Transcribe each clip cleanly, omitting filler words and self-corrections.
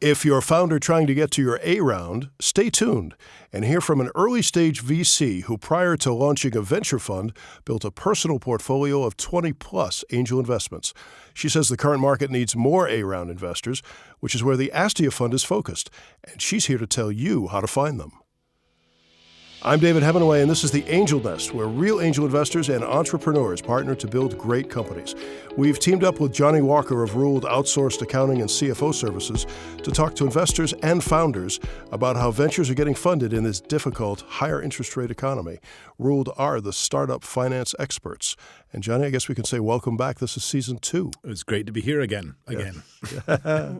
If you're a founder trying to get to your A round, stay tuned and hear from an early-stage VC who, prior to launching a venture fund, built a personal portfolio of 20-plus angel investments. She says the current market needs more A-round investors, which is where the Astia Fund is focused, and she's here to tell you how to find them. I'm David Hemingway, and this is the Angel Nest, where real angel investors and entrepreneurs partner to build great companies. We've teamed up with Johnnie Walker of Rooled outsourced accounting and CFO services to talk to investors and founders about how ventures are getting funded in this difficult, higher interest rate economy. Rooled are the startup finance experts. And Johnnie, I guess we can say welcome back. This is season 2. It's great to be here again. Yeah.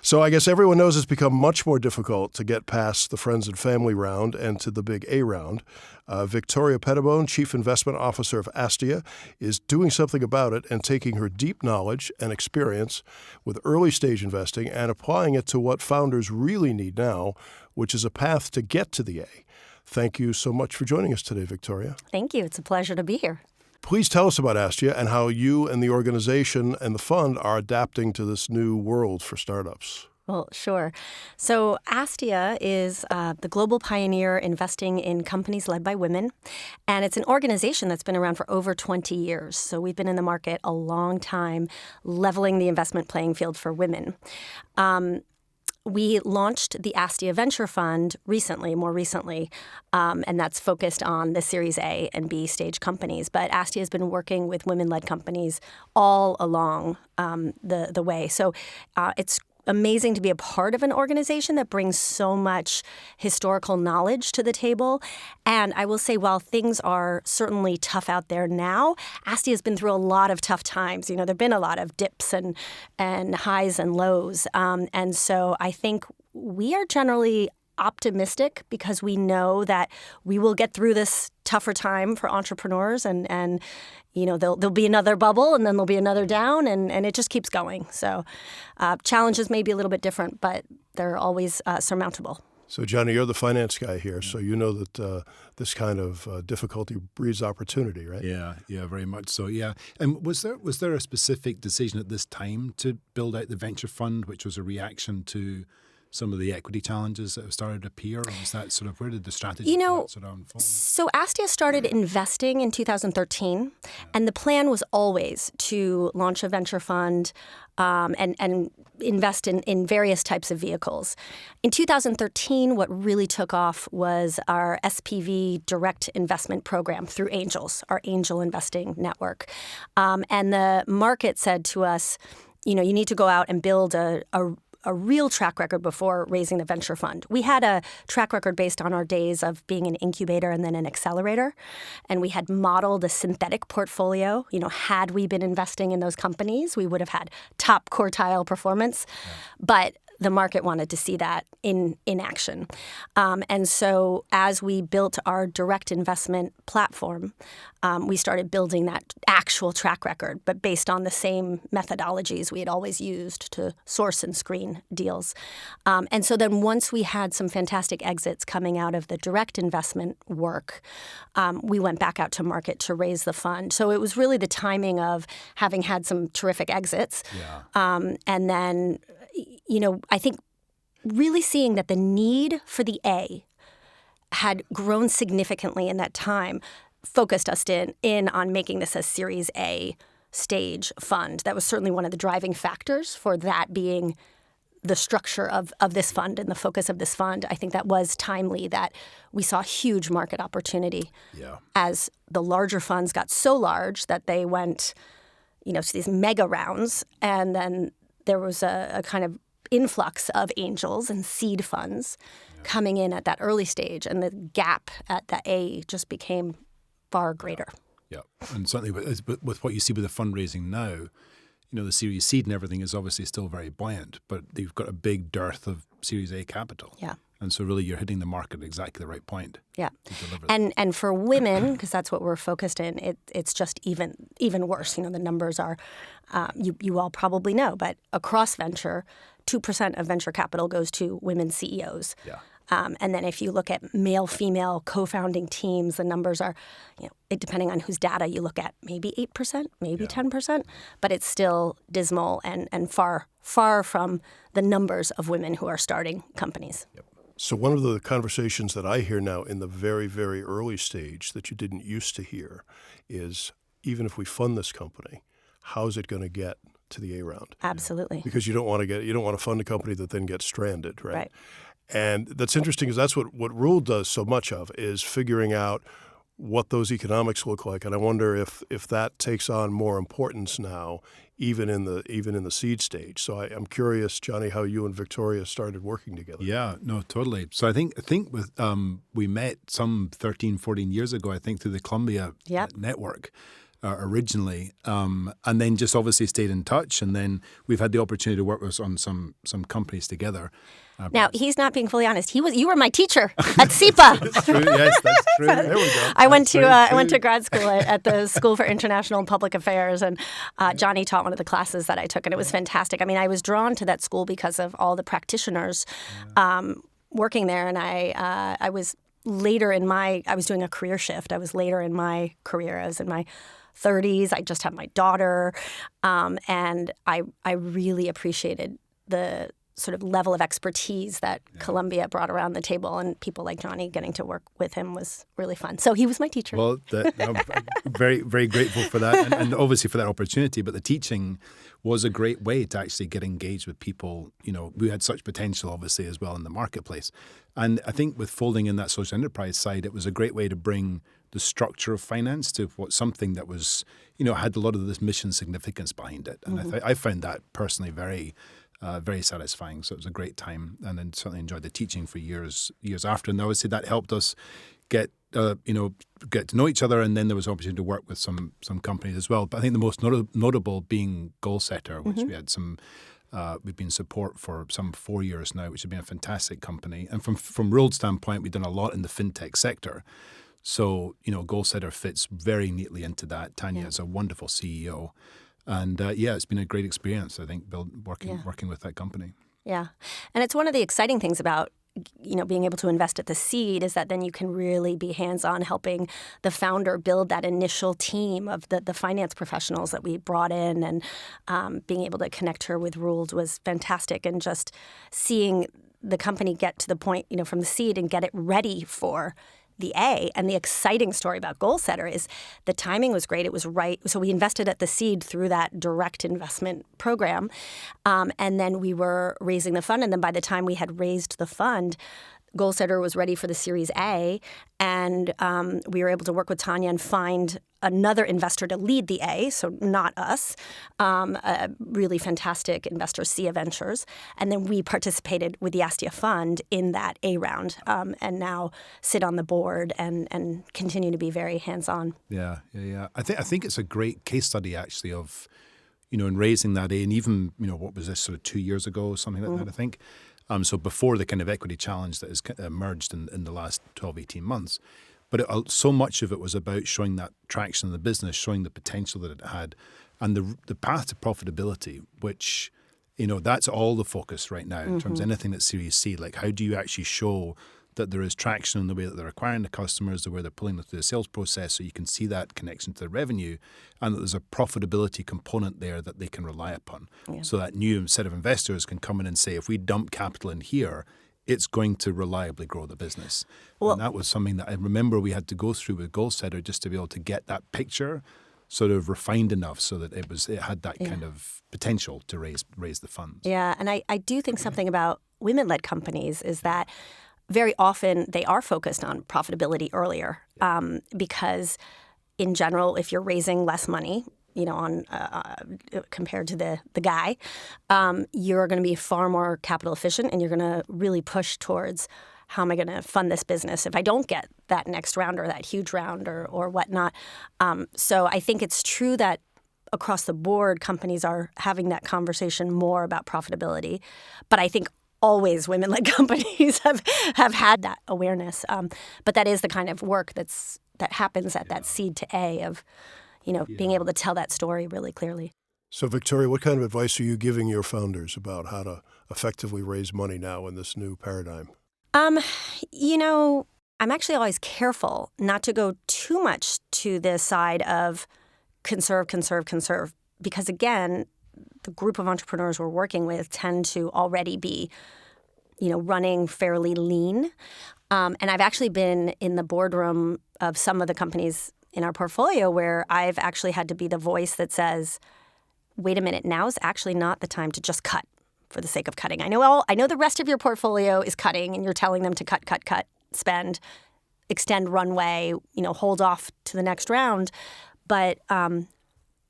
So I guess everyone knows it's become much more difficult to get past the friends and family round and to the big A round. Victoria Pettibone, Chief Investment Officer of Astia, is doing something about it and taking her deep knowledge and experience with early stage investing and applying it to what founders really need now, which is a path to get to the A. Thank you so much for joining us today, Victoria. Thank you. It's a pleasure to be here. Please tell us about Astia and how you and the organization and the fund are adapting to this new world for startups. Well, sure. So Astia is the global pioneer investing in companies led by women. And it's an organization that's been around for over 20 years. So we've been in the market a long time, leveling the investment playing field for women. We launched the Astia Venture Fund more recently, and that's focused on the Series A and B stage companies. But Astia has been working with women-led companies all along the way. So it's amazing to be a part of an organization that brings so much historical knowledge to the table. And I will say, while things are certainly tough out there now, Astia has been through a lot of tough times. You know, there have been a lot of dips and highs and lows. And so I think we are generally optimistic because we know that we will get through this tougher time for entrepreneurs and you know, there'll be another bubble and then there'll be another down and it just keeps going. So challenges may be a little bit different, but they're always surmountable. So, Johnnie, you're the finance guy here, so you know that this kind of difficulty breeds opportunity, right? Yeah, very much so, yeah. And was there a specific decision at this time to build out the venture fund, which was a reaction to some of the equity challenges that have started to appear? Or was that sort of, where did the strategy sort of unfold? So Astia started investing in 2013, and the plan was always to launch a venture fund and invest in various types of vehicles. In 2013, what really took off was our SPV direct investment program through Angels, our angel investing network. And the market said to us, you know, you need to go out and build a real track record before raising the venture fund. We had a track record based on our days of being an incubator and then an accelerator. And we had modeled a synthetic portfolio. You know, had we been investing in those companies, we would have had top quartile performance. Yeah. But the market wanted to see that in action. And so as we built our direct investment platform, we started building that actual track record, but based on the same methodologies we had always used to source and screen deals. And so then once we had some fantastic exits coming out of the direct investment work, we went back out to market to raise the fund. So it was really the timing of having had some terrific exits. Yeah. And then, you know, I think really seeing that the need for the A had grown significantly in that time focused us in on making this a Series A stage fund. That was certainly one of the driving factors for that being the structure of this fund and the focus of this fund. I think that was timely, that we saw huge market opportunity as the larger funds got so large that they went, you know, to these mega rounds, and then there was a kind of influx of angels and seed funds coming in at that early stage, and the gap at the A just became far greater. Yeah, and certainly with what you see with the fundraising now, you know, the Series Seed and everything is obviously still very buoyant, but they've got a big dearth of Series A capital. Yeah. And so really you're hitting the market at exactly the right point. Yeah. And for women, because that's what we're focused in, it's just even worse. You know, the numbers are, you all probably know, but across venture, 2% of venture capital goes to women CEOs. Yeah. And then if you look at male-female co-founding teams, the numbers are, depending on whose data you look at, maybe 8%, maybe 10%, but it's still dismal and far from the numbers of women who are starting companies. Yep. So one of the conversations that I hear now in the very, very early stage that you didn't used to hear is, even if we fund this company, how's it going to get to the A round? Absolutely. Because you don't want to fund a company that then gets stranded, right? Right. And that's interesting because that's what Rooled does so much of, is figuring out what those economics look like. And I wonder if that takes on more importance now, even in the seed stage. So I'm curious, Johnny, how you and Victoria started working together. Yeah, no, totally. So I think with we met some 13, 14 years ago, I think, through the Columbia network. Originally, and then just obviously stayed in touch, and then we've had the opportunity to work on some companies together. Now, he's not being fully honest. You were my teacher at SEPA. That's true. Yes, that's true. There we go. I went to grad school at the School for International and Public Affairs, and Johnny taught one of the classes that I took, and it was fantastic. I mean, I was drawn to that school because of all the practitioners working there, and I was later I was doing a career shift. I was later in my career. I was in my 30s. I just had my daughter, and I really appreciated the sort of level of expertise that Columbia brought around the table, and people like Johnny, getting to work with him was really fun. So he was my teacher. Well, I'm very, very grateful for that, and obviously for that opportunity. But the teaching was a great way to actually get engaged with people. We had such potential, obviously, as well in the marketplace. And I think with folding in that social enterprise side, it was a great way to bring the structure of finance to something that was, had a lot of this mission significance behind it. And I found that personally very satisfying. So it was a great time, and then certainly enjoyed the teaching for years after. And obviously that helped us get to know each other, and then there was opportunity to work with some companies as well. But I think the most notable being Goalsetter, which we had we've been support for some 4 years now, which has been a fantastic company. And from Rooled standpoint, we've done a lot in the fintech sector. So, Goalsetter fits very neatly into that. Tanya is a wonderful CEO. And it's been a great experience, I think, working with that company. Yeah. And it's one of the exciting things about being able to invest at the seed is that then you can really be hands-on helping the founder build that initial team of the finance professionals that we brought in, and being able to connect her with Rooled was fantastic. And just seeing the company get to the point, from the seed and get it ready for the A. And the exciting story about Goalsetter is the timing was great. It was right. So we invested at the seed through that direct investment program. And then we were raising the fund. And then by the time we had raised the fund, Goalsetter was ready for the Series A, and we were able to work with Tanya and find another investor to lead the A, so not us, a really fantastic investor, Astia Ventures. And then we participated with the Astia Fund in that A round, and now sit on the board and continue to be very hands-on. Yeah. I think it's a great case study, actually, of, in raising that A, and even, what was this, sort of 2 years ago, something like that, I think. So before the kind of equity challenge that has emerged in the last 12, 18 months. But so much of it was about showing that traction in the business, showing the potential that it had, and the path to profitability, which, that's all the focus right now in terms of anything that's Series C. Like, how do you actually show that there is traction in the way that they're acquiring the customers, the way they're pulling them through the sales process, so you can see that connection to the revenue, and that there's a profitability component there that they can rely upon. Yeah. So that new set of investors can come in and say, if we dump capital in here, it's going to reliably grow the business. Well, and that was something that I remember we had to go through with Goalsetter just to be able to get that picture sort of refined enough so that it had that kind of potential to raise the funds. Yeah, and I do think something about women-led companies is that very often they are focused on profitability earlier, because in general, if you're raising less money, on compared to the guy, you're going to be far more capital efficient, and you're going to really push towards, how am I going to fund this business if I don't get that next round or that huge round or whatnot. So I think it's true that across the board, companies are having that conversation more about profitability. But I think always women-led companies have had that awareness. But that is the kind of work that happens at that seed to A of, being able to tell that story really clearly. So, Victoria, what kind of advice are you giving your founders about how to effectively raise money now in this new paradigm? You know, I'm actually always careful not to go too much to the side of conserve, because again, the group of entrepreneurs we're working with tend to already be, running fairly lean. And I've actually been in the boardroom of some of the companies in our portfolio where I've actually had to be the voice that says, wait a minute, now is actually not the time to just cut for the sake of cutting. I know the rest of your portfolio is cutting and you're telling them to cut, spend, extend runway, hold off to the next round. But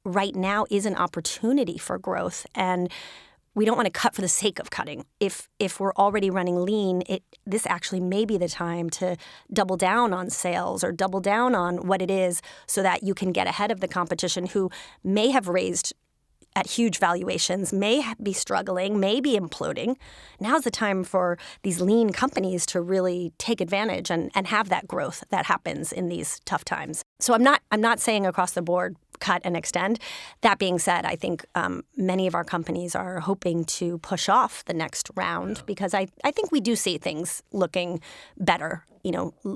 right now is an opportunity for growth, and we don't want to cut for the sake of cutting. If we're already running lean, this actually may be the time to double down on sales or double down on what it is so that you can get ahead of the competition who may have raised at huge valuations, may be struggling, may be imploding. Now's the time for these lean companies to really take advantage and have that growth that happens in these tough times. So I'm not saying across the board cut and extend. That being said, I think many of our companies are hoping to push off the next round because I think we do see things looking better,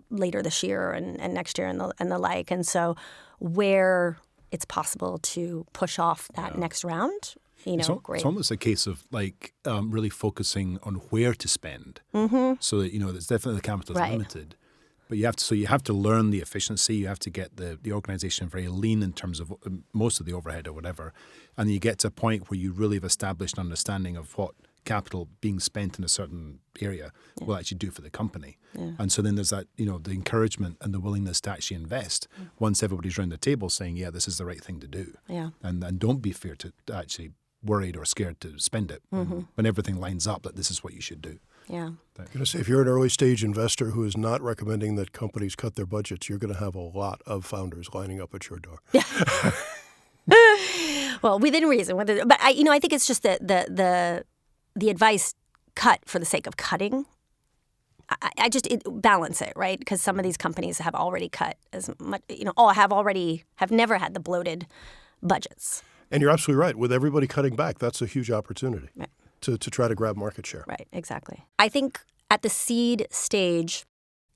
later this year and next year and the like. And so where it's possible to push off that next round, great. It's almost a case of really focusing on where to spend, so that there's definitely the capital is limited, but you have to learn the efficiency. You have to get the organization very lean in terms of most of the overhead or whatever, and you get to a point where you really have established an understanding of what capital being spent in a certain area will actually do for the company. Yeah. And so then there's that, the encouragement and the willingness to actually invest once everybody's around the table saying, yeah, this is the right thing to do. Yeah. And don't be feared to actually worried or scared to spend it when everything lines up that this is what you should do. Yeah. I'm going to say, if you're an early stage investor who is not recommending that companies cut their budgets, you're going to have a lot of founders lining up at your door. Yeah. Well, within reason. But I think it's just the advice, cut for the sake of cutting. I just balance it, right? Because some of these companies have already cut as much, have never had the bloated budgets. And you're absolutely right. With everybody cutting back, that's a huge opportunity to try to grab market share. Right, exactly. I think at the seed stage,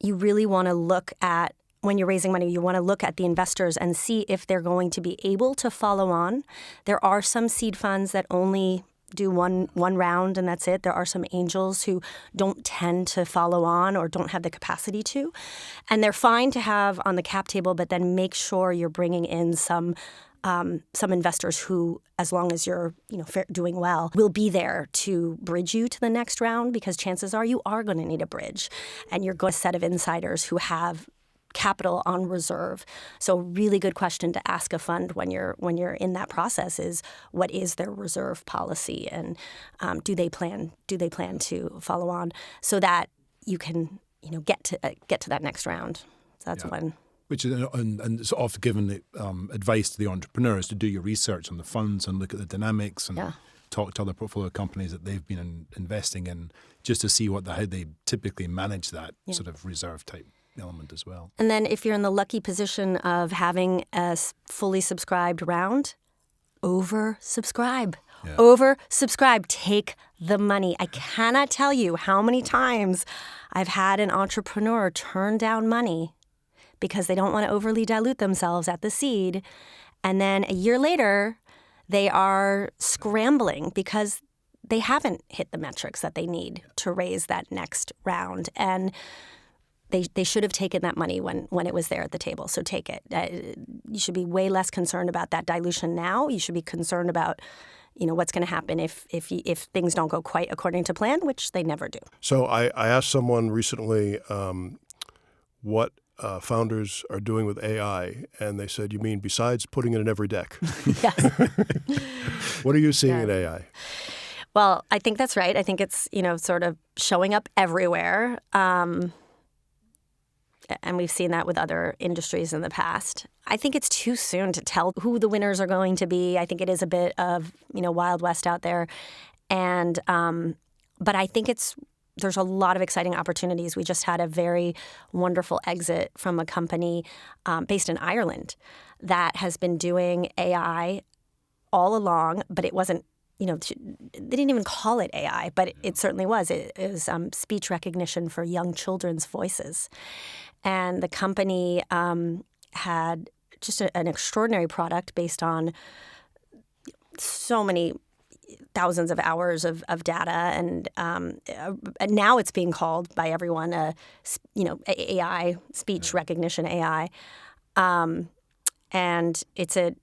you really want to look at, when you're raising money, you want to look at the investors and see if they're going to be able to follow on. There are some seed funds that only do one round and that's it. There are some angels who don't tend to follow on or don't have the capacity to. And they're fine to have on the cap table, but then make sure you're bringing in some investors who, as long as you're doing well, will be there to bridge you to the next round, because chances are you are going to need a bridge. And you're going to set of insiders who have capital on reserve. So really good question to ask a fund when you're in that process is, what is their reserve policy, and do they plan to follow on so that you can get to that next round. So that's one. Which is, and it's often given advice to the entrepreneurs to do your research on the funds and look at the dynamics and talk to other portfolio companies that they've been investing in, just to see how they typically manage that sort of reserve type element as well. And then if you're in the lucky position of having a fully subscribed round, oversubscribe. Yeah. Oversubscribe. Take the money. I cannot tell you how many times I've had an entrepreneur turn down money because they don't want to overly dilute themselves at the seed. And then a year later, they are scrambling because they haven't hit the metrics that they need to raise that next round. And they should have taken that money when it was there at the table. So take it. You should be way less concerned about that dilution now. You should be concerned about what's going to happen if things don't go quite according to plan, which they never do. So I asked someone recently what founders are doing with AI, and they said, you mean besides putting it in every deck? Yes. What are you seeing in AI? Well, I think that's right. I think it's, sort of showing up everywhere. And we've seen that with other industries in the past. I think it's too soon to tell who the winners are going to be. I think it is a bit of, Wild West out there. And but I think there's a lot of exciting opportunities. We just had a very wonderful exit from a company based in Ireland that has been doing AI all along, but it wasn't they didn't even call it AI, but it certainly was. It was speech recognition for young children's voices. And the company had just an extraordinary product based on so many thousands of hours of data, and now it's being called by everyone AI, speech recognition AI, and it's a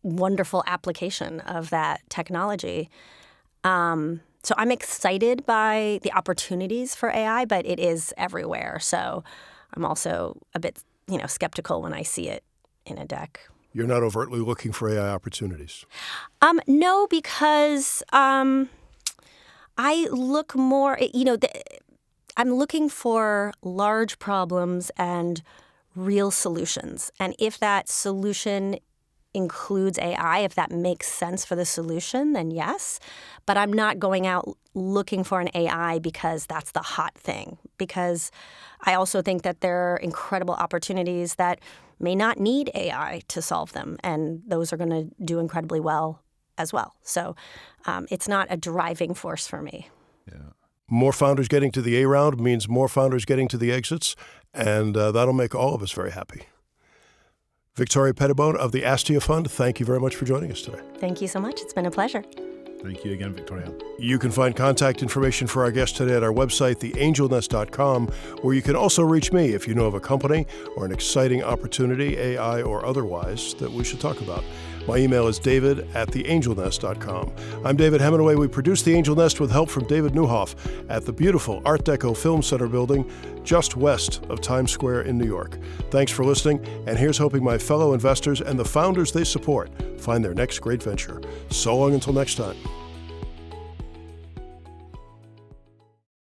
wonderful application of that technology. So I'm excited by the opportunities for AI, but it is everywhere. So I'm also a bit skeptical when I see it in a deck. You're not overtly looking for AI opportunities? No, because I look more, I'm looking for large problems and real solutions. And if that solution includes AI, if that makes sense for the solution, then yes. But I'm not going out looking for an AI because that's the hot thing. Because I also think that there are incredible opportunities that may not need AI to solve them, and those are going to do incredibly well as well. So it's not a driving force for me. Yeah. More founders getting to the A round means more founders getting to the exits, and that'll make all of us very happy. Victoria Pettibone of the Astia Fund, thank you very much for joining us today. Thank you so much. It's been a pleasure. Thank you again, Victoria. You can find contact information for our guest today at our website, theangelnest.com, where you can also reach me if you know of a company or an exciting opportunity, AI or otherwise, that we should talk about. My email is david@theangelnest.com. I'm David Hemenway. We produce The Angel Nest with help from David Newhoff at the beautiful Art Deco Film Center building just west of Times Square in New York. Thanks for listening, and here's hoping my fellow investors and the founders they support find their next great venture. So long until next time.